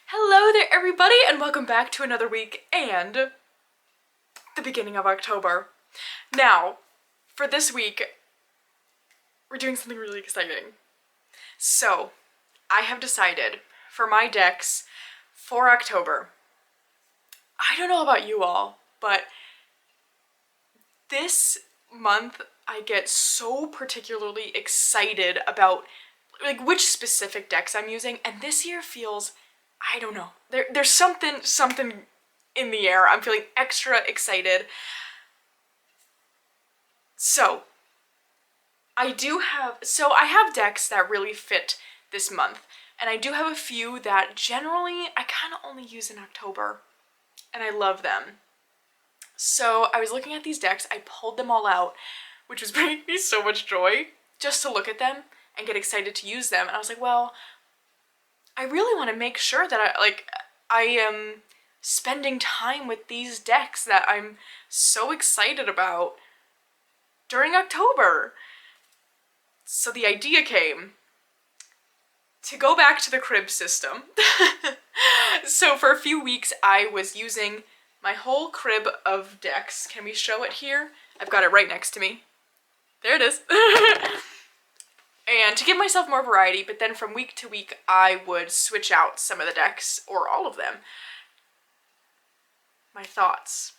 Hello there everybody and welcome back to another week and the beginning of October. Now, for this week, we're doing something really exciting. So, I have decided for my decks for October, I don't know about you all, but this month I get so particularly excited about which specific decks I'm using, and this year feels, I don't know, there's something in the air. I'm feeling extra excited. So, I have decks that really fit this month, and I do have a few that generally I kind of only use in October, and I love them. So I was looking at these decks, I pulled them all out, which was bringing me so much joy just to look at them and get excited to use them, and I was like, well, I really want to make sure that I am spending time with these decks that I'm so excited about during October. So the idea came to go back to the crib system. So for a few weeks I was using my whole crib of decks. Can we show it here? I've got it right next to me. There it is. And to give myself more variety, but then from week to week I would switch out some of the decks, or all of them. My thoughts.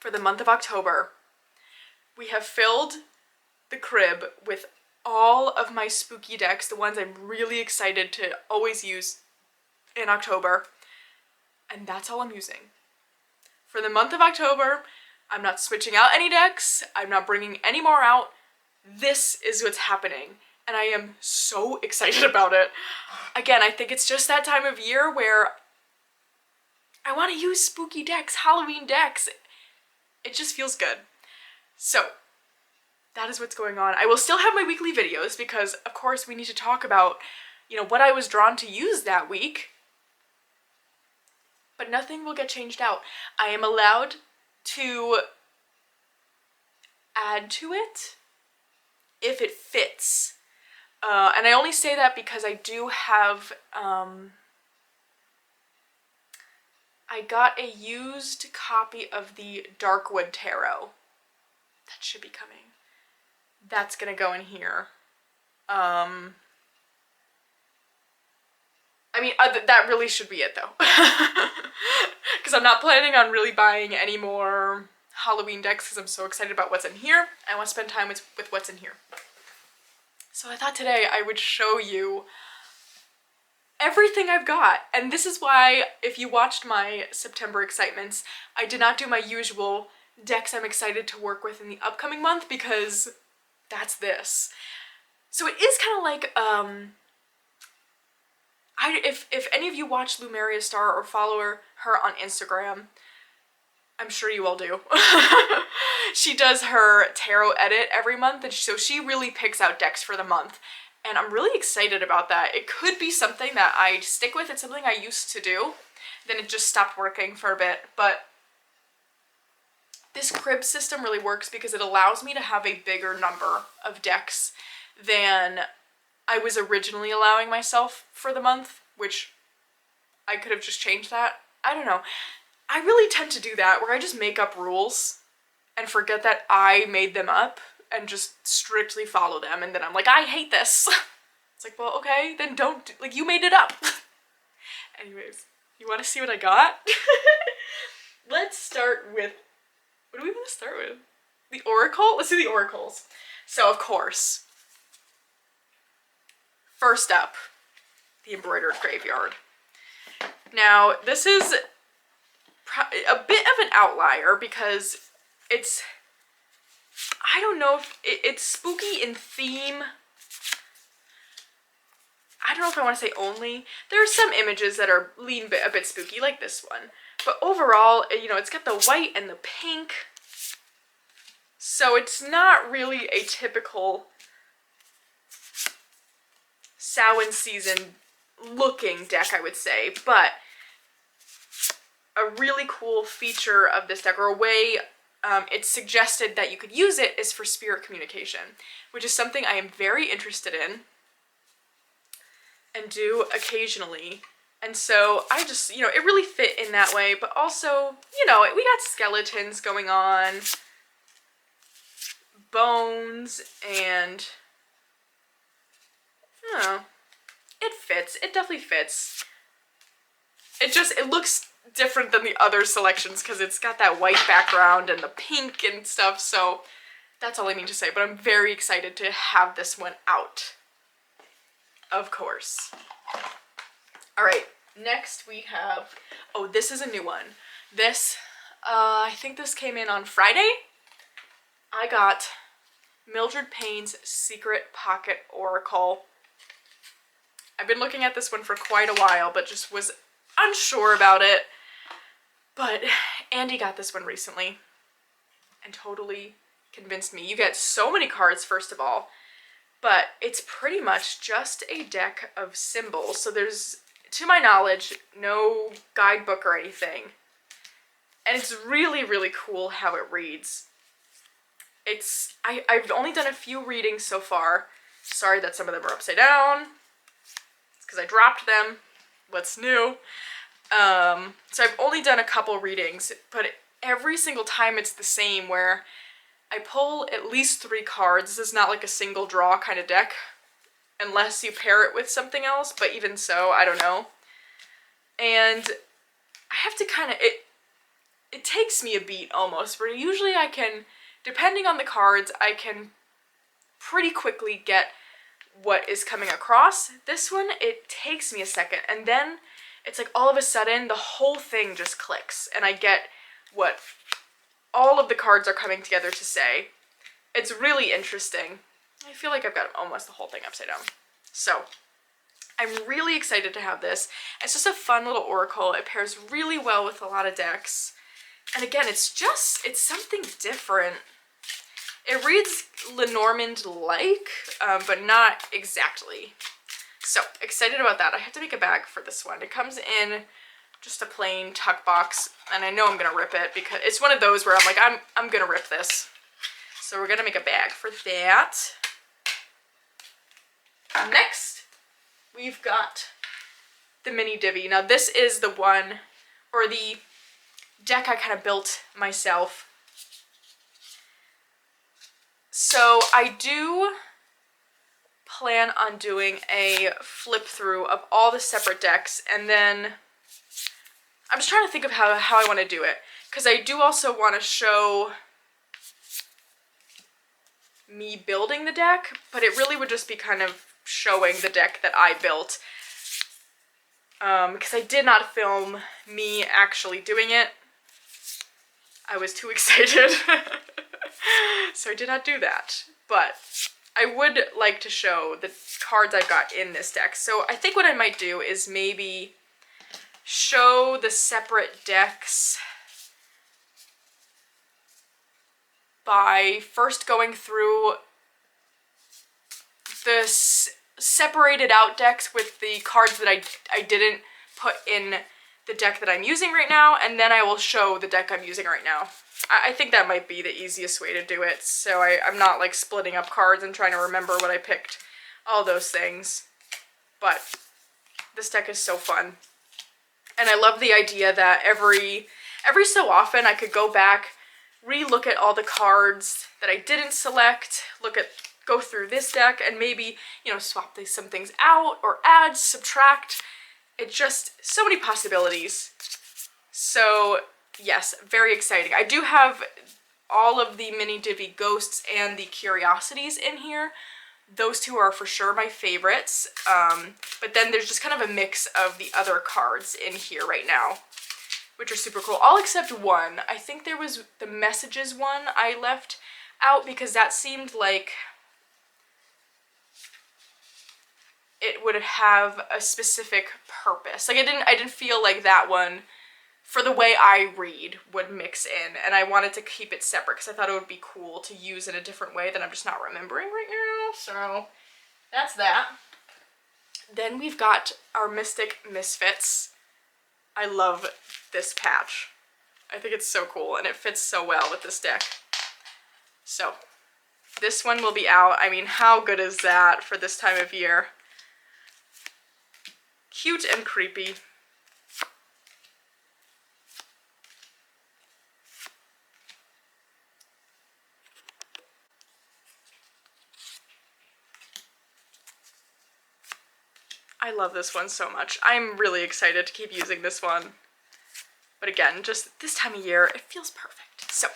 For the month of October, we have filled the crib with all of my spooky decks, the ones I'm really excited to always use in October, and that's all I'm using. For the month of October, I'm not switching out any decks, I'm not bringing any more out. This is what's happening, and I am so excited about it. Again, I think it's just that time of year where I want to use spooky decks, Halloween decks. It just feels good. So, that is what's going on. I will still have my weekly videos because, of course, we need to talk about, what I was drawn to use that week. But nothing will get changed out. I am allowed to add to it if it fits. And I only say that because I do have, I got a used copy of the Darkwood Tarot. That should be coming. That's gonna go in here. That really should be it though. Because I'm not planning on really buying any more Halloween decks because I'm so excited about what's in here. I want to spend time with what's in here. So I thought today I would show you everything I've got. And this is why, if you watched my September excitements, I did not do my usual decks I'm excited to work with in the upcoming month, because that's this. So it is kind of like, if any of you watch Lumeria Star or follow her on Instagram, I'm sure you all do. She does her tarot edit every month, and so she really picks out decks for the month. And I'm really excited about that. It could be something that I stick with. It's something I used to do. Then it just stopped working for a bit. But this crib system really works because it allows me to have a bigger number of decks than I was originally allowing myself for the month, which I could have just changed that. I don't know. I really tend to do that, where I just make up rules and forget that I made them up and just strictly follow them, and then I'm like, I hate this. It's like, well, okay, then don't, you made it up. Anyways, you want to see what I got? Let's start with, what do we want to start with? The Oracle? Let's do the Oracles. So, of course, first up, the Embroidered Graveyard. Now, this is a bit of an outlier because it's, I don't know if it's spooky in theme. I don't know if I want to say only. There are some images that are a bit spooky, like this one. But overall, it's got the white and the pink. So it's not really a typical Samhain season looking deck, I would say. But a really cool feature of this deck, or a way it's suggested that you could use it, is for spirit communication, which is something I am very interested in and do occasionally. And so I just, you know, it really fit in that way, but also, you know, we got skeletons going on, bones, and, I don't know, it fits. It definitely fits. It looks different than the other selections because it's got that white background and the pink and stuff, so that's all I need to say, but I'm very excited to have this one out. Of course. All right, next we have, oh, this is a new one. This, I think this came in on Friday. I got Mildred Payne's Secret Pocket Oracle. I've been looking at this one for quite a while, but just was unsure about it. But Andy got this one recently and totally convinced me. You get so many cards, first of all, but it's pretty much just a deck of symbols. So there's, to my knowledge, no guidebook or anything. And it's really, really cool how it reads. I've only done a few readings so far. Sorry that some of them are upside down. It's because I dropped them. What's new? So I've only done a couple readings, but every single time it's the same, where I pull at least 3 cards. This is not like a single draw kind of deck, unless you pair it with something else, but even so, I don't know. And I have to kind of, it takes me a beat almost, where usually I can, depending on the cards, I can pretty quickly get what is coming across. This one, it takes me a second, and then it's like all of a sudden the whole thing just clicks and I get what all of the cards are coming together to say. It's really interesting. I feel like I've got almost the whole thing upside down. So I'm really excited to have this. It's just a fun little oracle. It pairs really well with a lot of decks. And again, it's something different. It reads Lenormand-like, but not exactly. So, excited about that. I have to make a bag for this one. It comes in just a plain tuck box, and I know I'm gonna rip it because it's one of those where I'm like, I'm gonna rip this. So we're gonna make a bag for that. Next, we've got the mini divvy. Now this is the one, or the deck I kind of built myself. So I do plan on doing a flip through of all the separate decks, and then I'm just trying to think of how I want to do it, because I do also want to show me building the deck, but it really would just be kind of showing the deck that I built, because I did not film me actually doing it. I was too excited. So I did not do that, but I would like to show the cards I've got in this deck. So I think what I might do is maybe show the separate decks by first going through the separated out decks with the cards that I didn't put in the deck that I'm using right now, and then I will show the deck I'm using right now. I think that might be the easiest way to do it, so I'm not like splitting up cards and trying to remember what I picked, all those things. But this deck is so fun. And I love the idea that every so often I could go back, re-look at all the cards that I didn't select, go through this deck, and maybe, you know, swap some things out, or add, subtract. It's just so many possibilities. So yes, very exciting. I do have all of the mini divvy ghosts and the curiosities in here. Those two are for sure my favorites. But then there's just kind of a mix of the other cards in here right now, which are super cool. All except one. I think there was the messages one I left out because that seemed like it would have a specific purpose. Like I didn't feel like that one, for the way I read, would mix in, and I wanted to keep it separate because I thought it would be cool to use in a different way that I'm just not remembering right now. So that's that. Then we've got our Mystic Misfits. I love this patch. I think it's so cool, and it fits so well with this deck. So this one will be out. I mean, how good is that for this time of year? Cute and creepy. I love this one so much. I'm really excited to keep using this one. But again, just this time of year, it feels perfect. So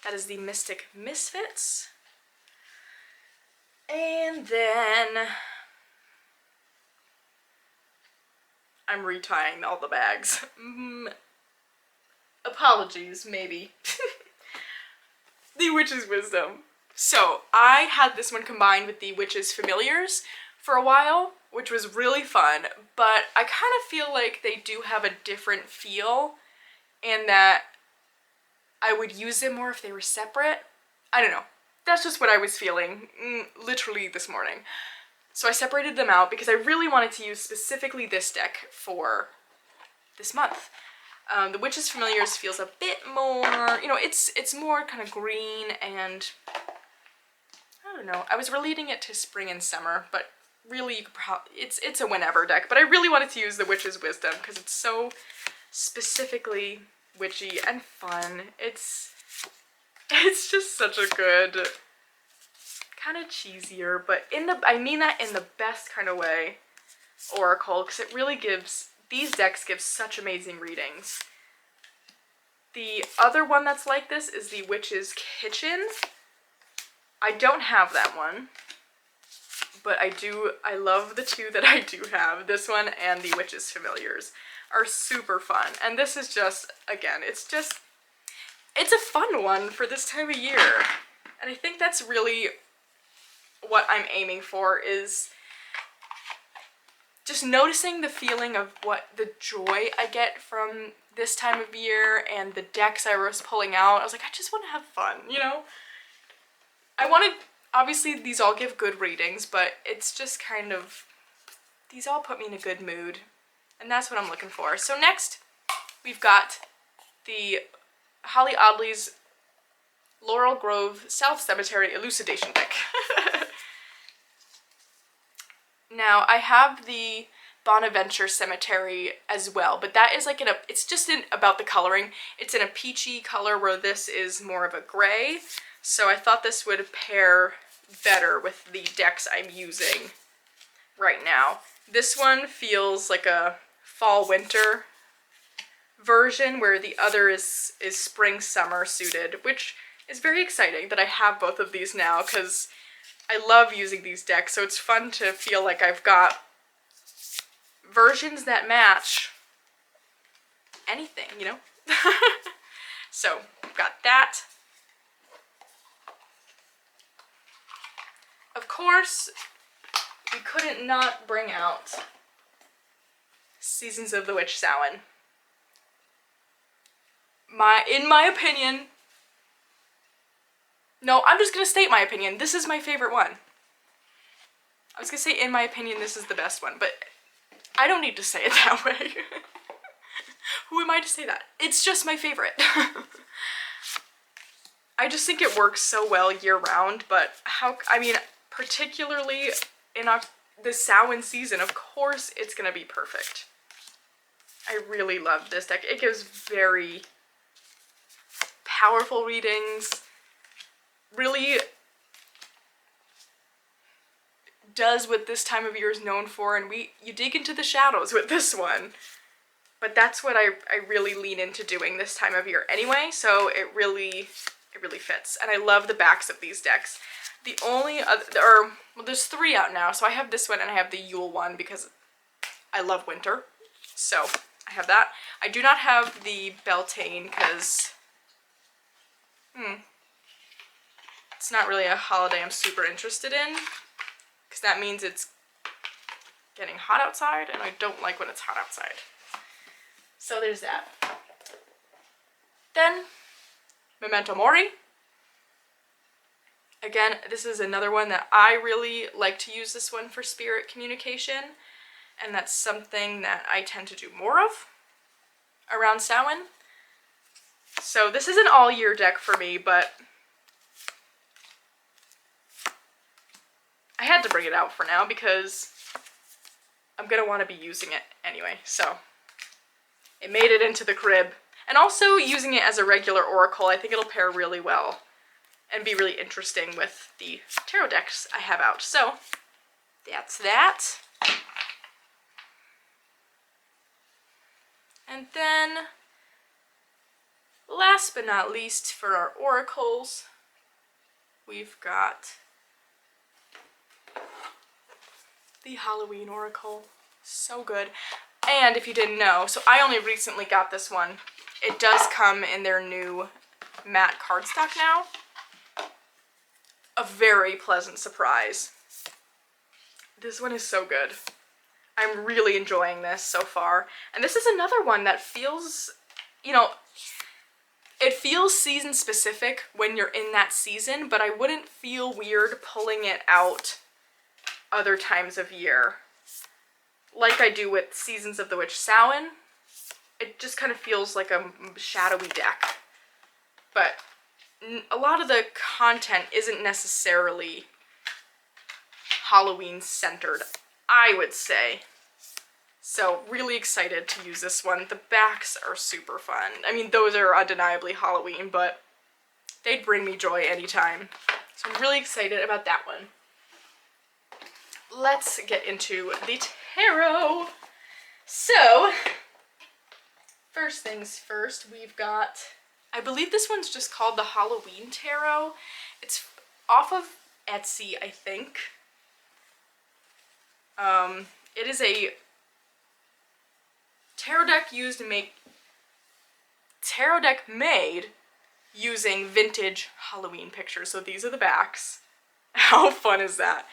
that is the Mystic Misfits. And then I'm retying all the bags. Apologies, maybe. The Witch's Wisdom. So I had this one combined with the Witch's Familiars for a while, which was really fun, but I kind of feel like they do have a different feel and that I would use them more if they were separate. I don't know. That's just what I was feeling literally this morning. So I separated them out because I really wanted to use specifically this deck for this month. The Witch's Familiars feels a bit more, you know, it's more kind of green and I don't know. I was relating it to spring and summer, but really you could probably, it's a whenever deck. But I really wanted to use the Witch's Wisdom because it's so specifically witchy and fun. It's just such a good, kind of cheesier, but I mean that in the best kind of way, oracle, because it really gives, these decks give such amazing readings. The other one that's like this is the Witch's Kitchen. I don't have that one, but I love the two that I do have. This one and the Witch's Familiars are super fun. And this is just, again, it's a fun one for this time of year. And I think that's really what I'm aiming for, is just noticing the feeling of what the joy I get from this time of year and the decks I was pulling out. I was like, I just want to have fun, you know? Obviously these all give good readings, but it's just kind of, these all put me in a good mood, and that's what I'm looking for. So next, we've got the Holly Audley's Laurel Grove South Cemetery Elucidation deck. Now, I have the Bonaventure Cemetery as well, but that is like it's just about the coloring. It's in a peachy color where this is more of a gray, so I thought this would pair better with the decks I'm using right now. This one feels like a fall-winter version, where the other is spring-summer suited, which is very exciting that I have both of these now, because I love using these decks, so it's fun to feel like I've got versions that match anything, you know? So, I've got that. Of course, we couldn't not bring out Seasons of the Witch Samhain. In my opinion, no, I'm just gonna state my opinion. This is my favorite one. I was gonna say, in my opinion, this is the best one, but I don't need to say it that way. Who am I to say that? It's just my favorite. I just think it works so well year-round, but particularly in the Samhain season, of course it's gonna be perfect. I really love this deck. It gives very powerful readings, really does what this time of year is known for, and you dig into the shadows with this one. But that's what I really lean into doing this time of year anyway, so it really fits. And I love the backs of these decks. The only other, well, there's 3 out now, so I have this one and I have the Yule one because I love winter. So I have that. I do not have the Beltane because it's not really a holiday I'm super interested in, because that means it's getting hot outside and I don't like when it's hot outside. So there's that. Then Memento Mori. Again, this is another one that I really like to use this one for spirit communication, and that's something that I tend to do more of around Samhain. So this is an all-year deck for me, but I had to bring it out for now because I'm gonna want to be using it anyway, so it made it into the crib. And also using it as a regular oracle, I think it'll pair really well and be really interesting with the tarot decks I have out. So that's that. And then, last but not least, for our oracles, we've got the Halloween Oracle. So good. And if you didn't know, so I only recently got this one. It does come in their new matte cardstock now. A very pleasant surprise. This one is so good. I'm really enjoying this so far. And this is another one that feels, you know, it feels season specific when you're in that season, but I wouldn't feel weird pulling it out other times of year. Like I do with Seasons of the Witch Samhain. It just kind of feels like a shadowy deck. But a lot of the content isn't necessarily Halloween centered, I would say. So really excited to use this one. The backs are super fun. I mean, those are undeniably Halloween, but they'd bring me joy anytime. So I'm really excited about that one. Let's get into the tarot. So, first things first, we've got, I believe this one's just called the Halloween Tarot. It's off of Etsy, I think. It is a tarot deck made using vintage Halloween pictures. So these are the backs. How fun is that?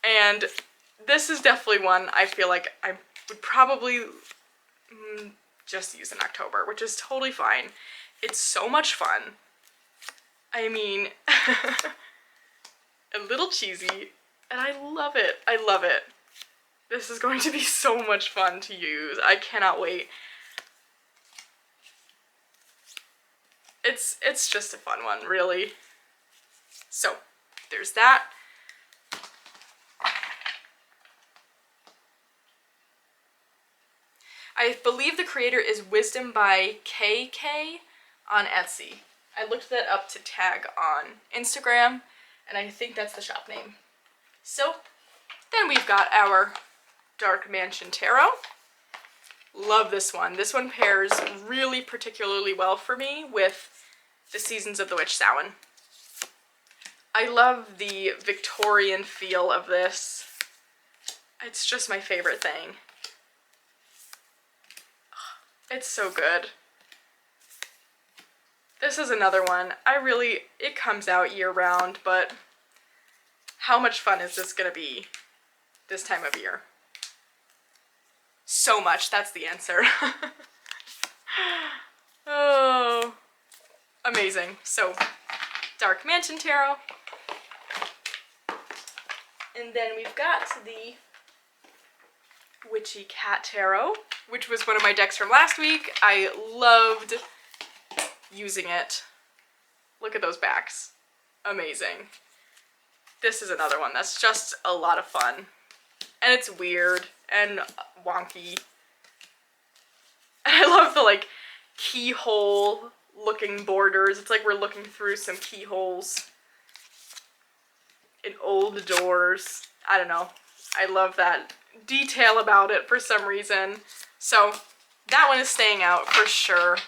And this is definitely one I feel like I would probably just use in October, which is totally fine. It's so much fun. I mean, a little cheesy, and I love it. I love it. This is going to be so much fun to use. I cannot wait. It's just a fun one, really. So, there's that. I believe the creator is Wisdom by KK on Etsy. I looked that up to tag on Instagram, and I think that's the shop name. So, then we've got our Dark Mansion Tarot. Love this one. This one pairs really particularly well for me with the Seasons of the Witch Samhain. I love the Victorian feel of this. It's just my favorite thing. It's so good. This is another one. It comes out year round, but how much fun is this gonna be this time of year? So much, that's the answer. Oh, amazing. So, Dark Mansion Tarot. And then we've got the Witchy Cat Tarot, which was one of my decks from last week. I loved using it. Look at those backs. Amazing. This is another one that's just a lot of fun. And it's weird and wonky. And I love the like keyhole looking borders. It's like we're looking through some keyholes in old doors. I don't know. I love that detail about it for some reason. So that one is staying out for sure.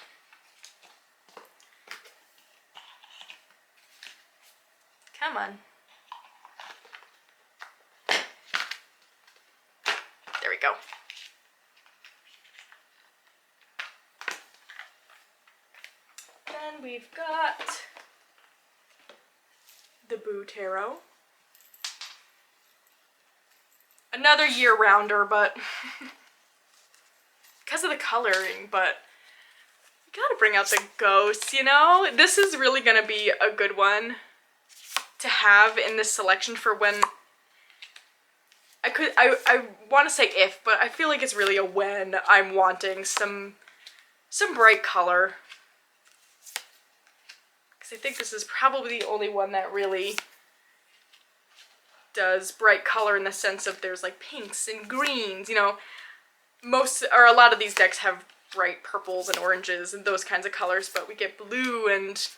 Come on. There we go. Then we've got the Boo Tarot. Another year-rounder, but because of the coloring, but you gotta bring out the ghosts, you know? This is really gonna be a good one to have in this selection for when I want to say if, but I feel like it's really a when I'm wanting some bright color. Because I think this is probably the only one that really does bright color in the sense of there's like pinks and greens, you know. A lot of these decks have bright purples and oranges and those kinds of colors, but we get blue and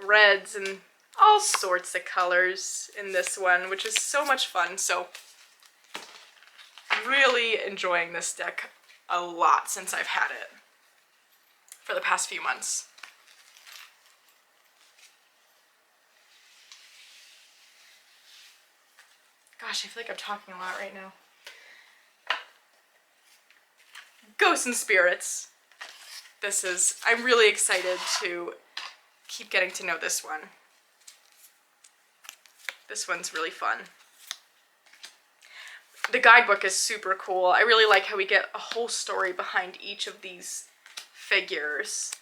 reds and all sorts of colors in this one, which is so much fun. So really enjoying this deck a lot since I've had it for the past few months. Gosh, I feel like I'm talking a lot right now. Ghosts and Spirits. I'm really excited to keep getting to know this one. This one's really fun. The guidebook is super cool. I really like how we get a whole story behind each of these figures.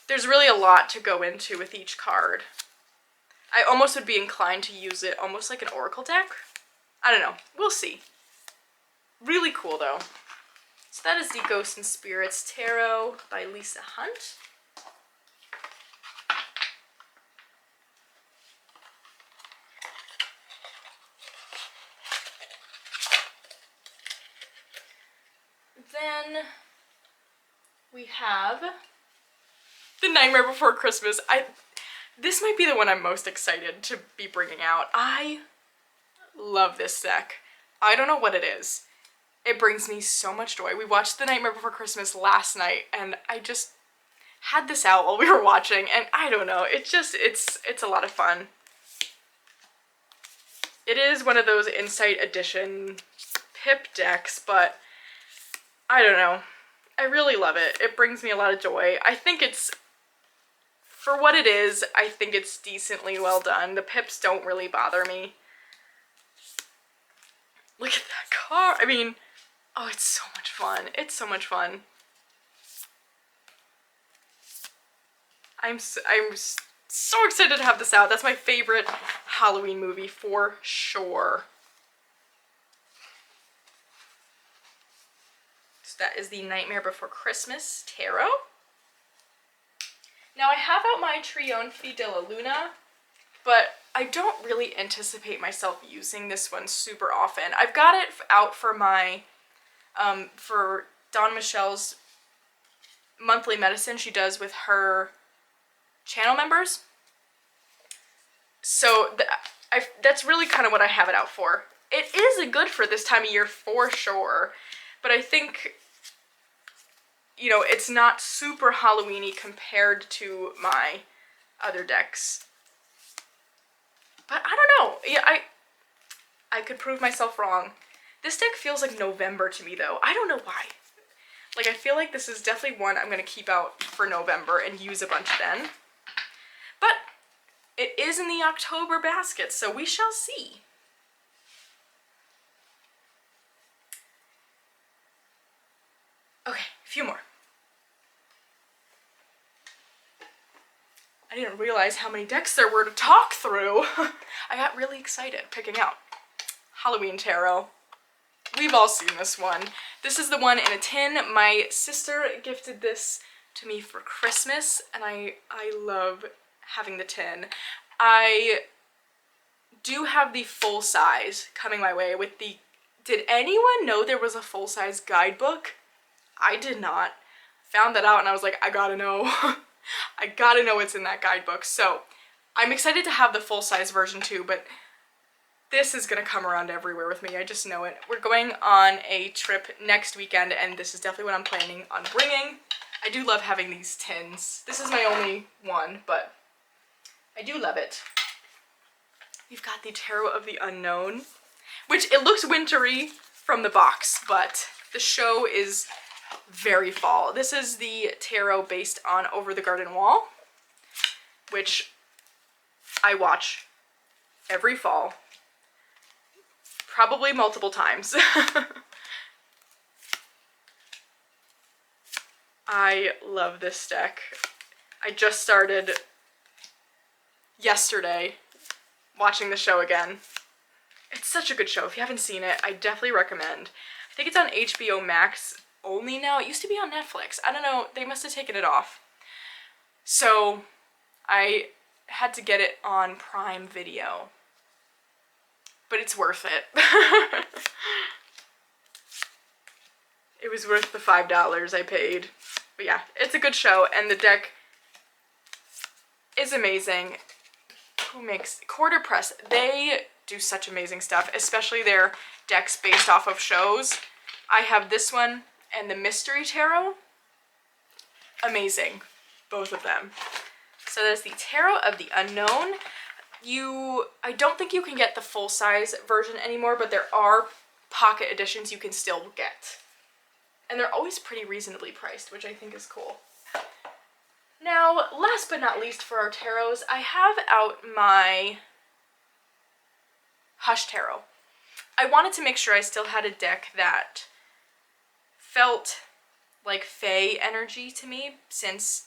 There's really a lot to go into with each card. I almost would be inclined to use it almost like an oracle deck. I don't know. We'll see. Really cool though. So that is the Ghosts and Spirits Tarot by Lisa Hunt. Then we have The Nightmare Before Christmas. This might be the one I'm most excited to be bringing out. I love this deck. I don't know what it is. It brings me so much joy. We watched The Nightmare Before Christmas last night, and I just had this out while we were watching, and I don't know, it's a lot of fun. It is one of those Insight Edition pip decks, but I don't know. I really love it. It brings me a lot of joy. I think it's, for what it is, I think it's decently well done. The pips don't really bother me. Look at that card. I mean, oh, it's so much fun. It's so much fun. I'm so excited to have this out. That's my favorite Halloween movie for sure. So that is the Nightmare Before Christmas Tarot. Now I have out my Trionfi della Luna, but I don't really anticipate myself using this one super often. I've got it out for my, for Dawn Michelle's monthly medicine she does with her channel members. So that's really kind of what I have it out for. It is good for this time of year for sure, but I think, you know, it's not super Halloween-y compared to my other decks. But I don't know. Yeah, I could prove myself wrong. This deck feels like November to me though. I don't know why. Like, I feel like this is definitely one I'm gonna keep out for November and use a bunch then. But it is in the October basket, so we shall see. Okay, a few more. I didn't realize how many decks there were to talk through. I got really excited picking out Halloween Tarot. We've all seen this one. This is the one in a tin. My sister gifted this to me for Christmas, and I love having the tin. I do have the full size coming my way with the... Did anyone know there was a full-size guidebook? I did not. Found that out and I was like, I gotta know. I gotta know what's in that guidebook. So I'm excited to have the full-size version too, but this is gonna come around everywhere with me. I just know it. We're going on a trip next weekend, and this is definitely what I'm planning on bringing. I do love having these tins. This is my only one, but I do love it. We've got the Tarot of the Unknown, which it looks wintry from the box, but the show is very fall. This is the tarot based on Over the Garden Wall, which I watch every fall, probably multiple times. I love this deck. I just started yesterday watching the show again. It's such a good show. If you haven't seen it, I definitely recommend. I think it's on HBO Max only now. It used to be on Netflix. I don't know. They must have taken it off. So I had to get it on Prime Video. But it's worth it. It was worth the $5 I paid. But yeah, it's a good show, and the deck is amazing. Who makes Quarter Press? They do such amazing stuff, especially their decks based off of shows. I have this one. and the Mystery Tarot. Amazing, both of them. So there's the Tarot of the Unknown. I don't think you can get the full-size version anymore, but there are pocket editions you can still get. And they're always pretty reasonably priced, which I think is cool. Now, last but not least for our tarots, I have out my Hush Tarot. I wanted to make sure I still had a deck that felt like fae energy to me, since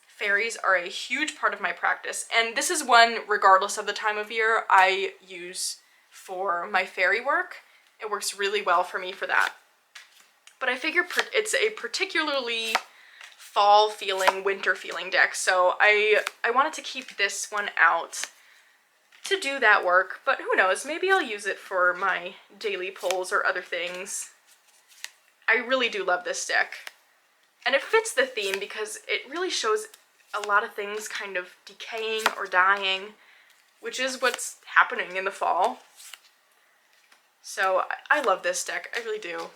fairies are a huge part of my practice. And this is one, regardless of the time of year, I use for my fairy work. It works really well for me for that. But I figure it's a particularly fall feeling, winter feeling deck, so I wanted to keep this one out to do that work, but who knows, maybe I'll use it for my daily pulls or other things. I really do love this deck. And it fits the theme because it really shows a lot of things kind of decaying or dying, which is what's happening in the fall. So I love this deck, I really do.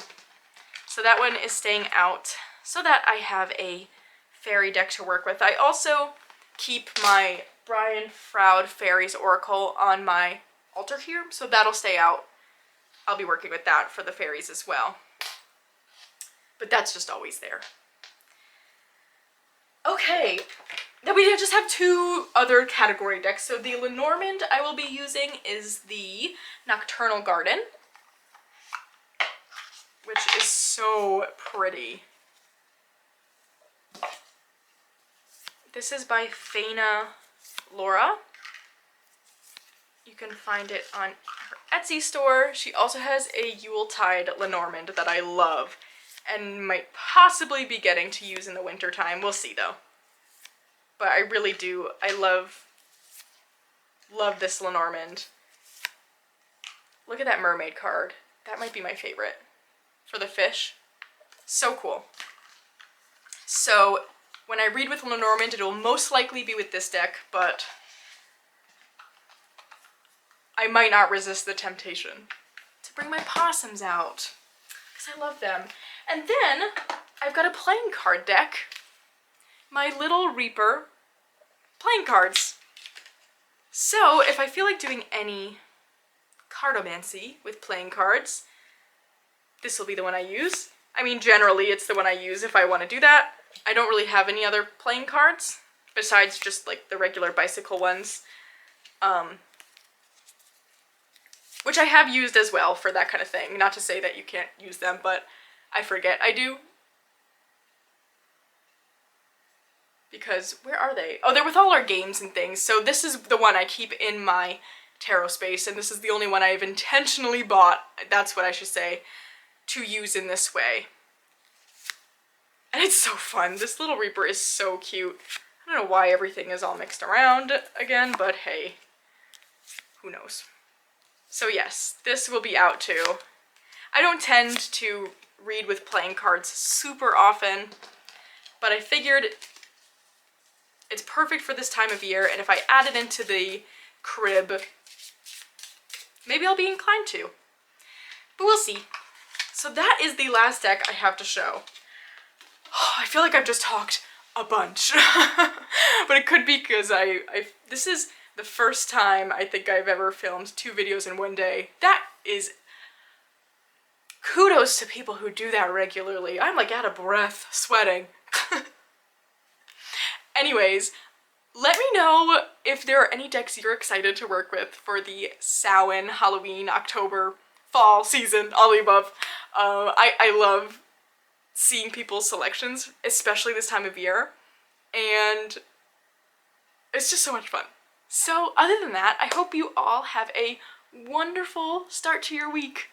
So that one is staying out so that I have a fairy deck to work with. I also keep my Brian Froud Fairies Oracle on my altar here, so that'll stay out. I'll be working with that for the fairies as well. But that's just always there. Okay, then we just have two other category decks. So the Lenormand I will be using is the Nocturnal Garden, which is so pretty. This is by Faina Laura. You can find it on her Etsy store. She also has a Yuletide Lenormand that I love and might possibly be getting to use in the winter time. We'll see though. But I really do. I love this Lenormand. Look at that mermaid card. That might be my favorite for the fish. So cool. So when I read with Lenormand, it will most likely be with this deck, but I might not resist the temptation to bring my possums out, because I love them. And then I've got a playing card deck. My Little Reaper playing cards. So if I feel like doing any cartomancy with playing cards, this will be the one I use. I mean, generally it's the one I use if I want to do that. I don't really have any other playing cards besides just like the regular bicycle ones, which I have used as well for that kind of thing. Not to say that you can't use them, but I forget I do. Because where are they? Oh, they're with all our games and things. So this is the one I keep in my tarot space, and this is the only one I've intentionally bought, that's what I should say, to use in this way. And it's so fun. This Little Reaper is so cute. I don't know why everything is all mixed around again, but hey, who knows. So yes, this will be out too. I don't tend to read with playing cards super often, but I figured it's perfect for this time of year, and if I add it into the crib, maybe I'll be inclined to. But we'll see. So that is the last deck I have to show. I feel like I've just talked a bunch, but it could be because this is the first time I think I've ever filmed 2 videos in one day. That is kudos to people who do that regularly. I'm like out of breath, sweating. Anyways, let me know if there are any decks you're excited to work with for the Samhain, Halloween, October, fall season, all the above. I love seeing people's selections, especially this time of year, and it's just so much fun. So other than that, I hope you all have a wonderful start to your week.